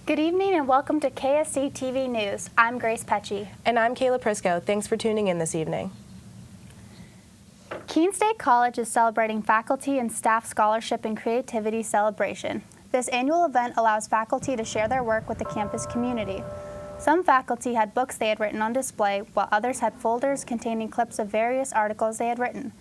Good evening and welcome to KSC TV News. I'm Grace Pecci. And I'm Kayla Prisco. Thanks for tuning in this evening. Keene State College is celebrating Faculty and Staff Scholarship and Creativity Celebration. This annual event allows faculty to share their work with the campus community. Some faculty had books they had written on display, while others had folders containing clips of various articles they had written.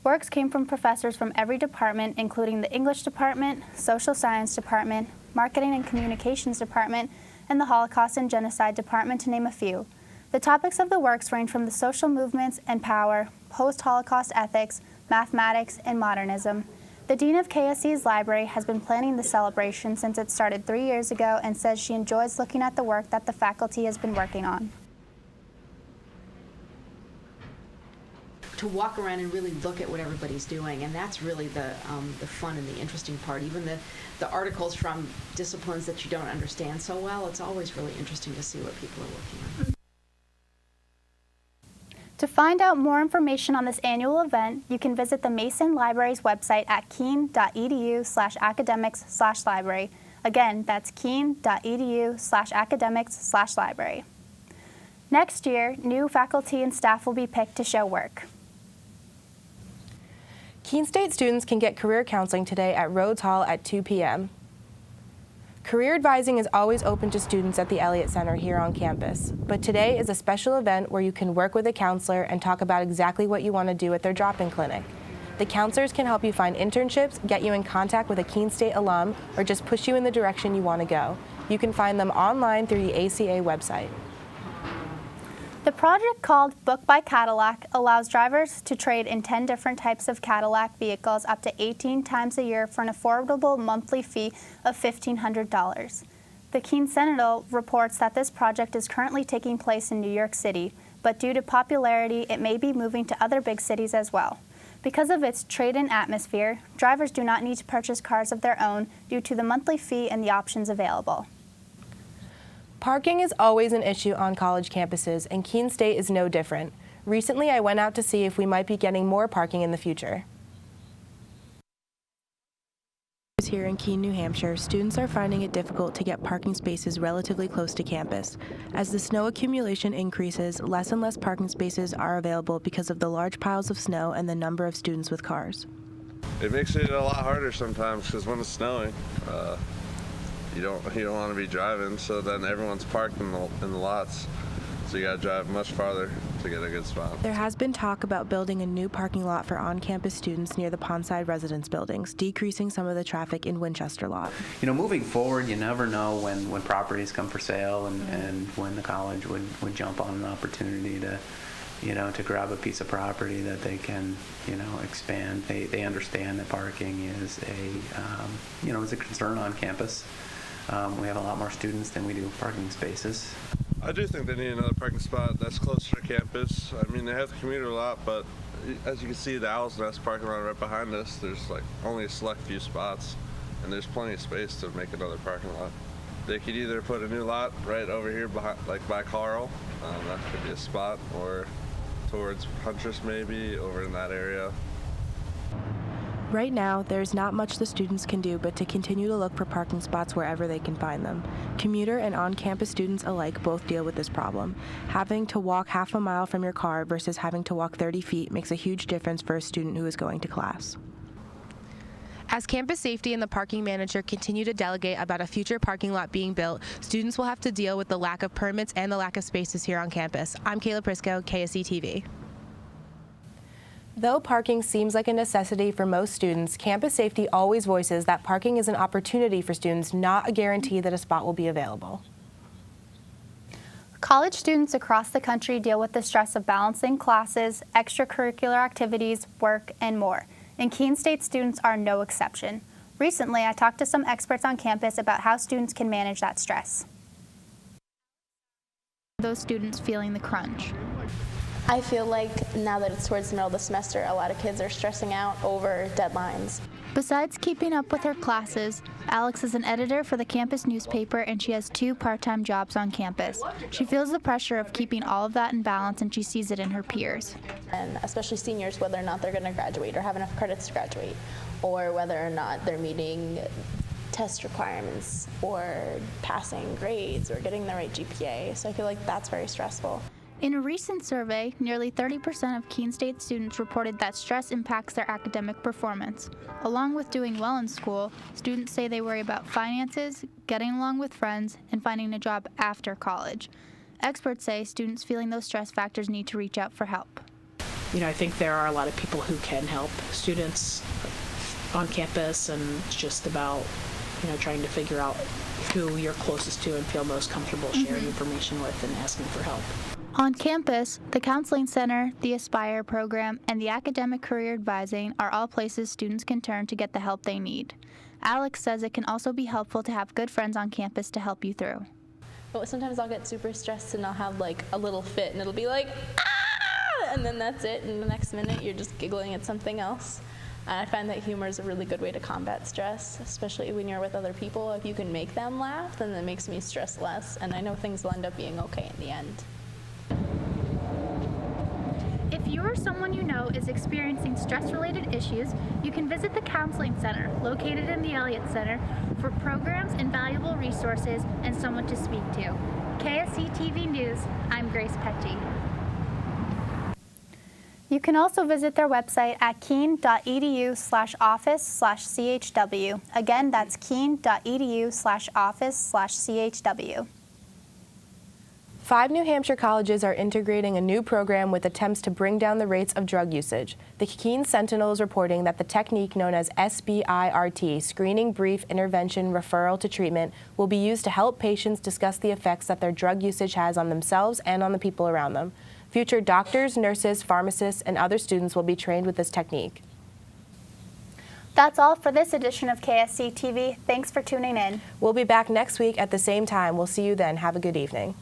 Works came from professors from every department, including the English department, Social Science department, Marketing and Communications department, and the Holocaust and Genocide department, to name a few. The topics of the works range from the social movements and power, post-Holocaust ethics, mathematics, and modernism. The Dean of KSC's library has been planning the celebration since it started 3 years ago and says she enjoys looking at the work that the faculty has been working on. To walk around and really look at what everybody's doing, and that's really the fun and the interesting part. Even the articles from disciplines that you don't understand so well, it's always really interesting to see what people are working on. To find out more information on this annual event, you can visit the Mason Library's website at keene.edu/academics/library. Again, that's keene.edu/academics/library. Next year, new faculty and staff will be picked to show work. Keene State students can get career counseling today at Rhodes Hall at 2 p.m. Career advising is always open to students at the Elliott Center here on campus, but today is a special event where you can work with a counselor and talk about exactly what you want to do at their drop-in clinic. The counselors can help you find internships, get you in contact with a Keene State alum, or just push you in the direction you want to go. You can find them online through the ACA website. The project, called Book by Cadillac, allows drivers to trade in 10 different types of Cadillac vehicles up to 18 times a year for an affordable monthly fee of $1,500. The Keene Sentinel reports that this project is currently taking place in New York City, but due to popularity, it may be moving to other big cities as well. Because of its trade-in atmosphere, drivers do not need to purchase cars of their own due to the monthly fee and the options available. Parking is always an issue on college campuses, and Keene State is no different. Recently, I went out to see if we might be getting more parking in the future. Here in Keene, New Hampshire, students are finding it difficult to get parking spaces relatively close to campus. As the snow accumulation increases, less and less parking spaces are available because of the large piles of snow and the number of students with cars. It makes it a lot harder sometimes because when it's snowing, you don't want to be driving, so then everyone's parked in the lots, so you got to drive much farther to get a good spot. There has been talk about building a new parking lot for on-campus students near the Pondside residence buildings, decreasing some of the traffic in Winchester lot. You know, moving forward, you never know when properties come for sale and when the college would jump on an opportunity to grab a piece of property that they can, expand. They understand that parking is is a concern on campus. We have a lot more students than we do parking spaces. I do think they need another parking spot that's closer to campus. I mean, they have the commuter lot, but as you can see, the Owl's Nest parking lot right behind us, there's like only a select few spots, and there's plenty of space to make another parking lot. They could either put a new lot right over here behind, like by Carl, that could be a spot, or towards Huntress maybe, over in that area. Right now, there's not much the students can do but to continue to look for parking spots wherever they can find them. Commuter and on-campus students alike both deal with this problem. Having to walk half a mile from your car versus having to walk 30 feet makes a huge difference for a student who is going to class. As campus safety and the parking manager continue to delegate about a future parking lot being built, students will have to deal with the lack of permits and the lack of spaces here on campus. I'm Kayla Prisco, KSC TV. Though parking seems like a necessity for most students, campus safety always voices that parking is an opportunity for students, not a guarantee that a spot will be available. College students across the country deal with the stress of balancing classes, extracurricular activities, work, and more. And Keene State students are no exception. Recently, I talked to some experts on campus about how students can manage that stress. Those students feeling the crunch. I feel like now that it's towards the middle of the semester, a lot of kids are stressing out over deadlines. Besides keeping up with her classes, Alex is an editor for the campus newspaper and she has 2 part-time jobs on campus. She feels the pressure of keeping all of that in balance and she sees it in her peers. And especially seniors, whether or not they're going to graduate or have enough credits to graduate, or whether or not they're meeting test requirements or passing grades or getting the right GPA. So I feel like that's very stressful. In a recent survey, nearly 30% of Keene State students reported that stress impacts their academic performance. Along with doing well in school, students say they worry about finances, getting along with friends, and finding a job after college. Experts say students feeling those stress factors need to reach out for help. I think there are a lot of people who can help students on campus, and it's just about, trying to figure out who you're closest to and feel most comfortable sharing information with and asking for help. On campus, the Counseling Center, the Aspire program, and the Academic Career Advising are all places students can turn to get the help they need. Alex says it can also be helpful to have good friends on campus to help you through. But sometimes I'll get super stressed and I'll have like a little fit and it'll be like, ah! And then that's it, and the next minute you're just giggling at something else. And I find that humor is a really good way to combat stress, especially when you're with other people. If you can make them laugh, then that makes me stress less, and I know things will end up being okay in the end. If you or someone you know is experiencing stress-related issues, you can visit the Counseling Center, located in the Elliott Center, for programs and valuable resources and someone to speak to. KSC TV News, I'm Grace Pecci. You can also visit their website at keene.edu/office/CHW. Again, that's keene.edu/office/CHW. 5 New Hampshire colleges are integrating a new program with attempts to bring down the rates of drug usage. The Keene Sentinel is reporting that the technique known as SBIRT, Screening Brief Intervention Referral to Treatment, will be used to help patients discuss the effects that their drug usage has on themselves and on the people around them. Future doctors, nurses, pharmacists, and other students will be trained with this technique. That's all for this edition of KSC TV. Thanks for tuning in. We'll be back next week at the same time. We'll see you then. Have a good evening.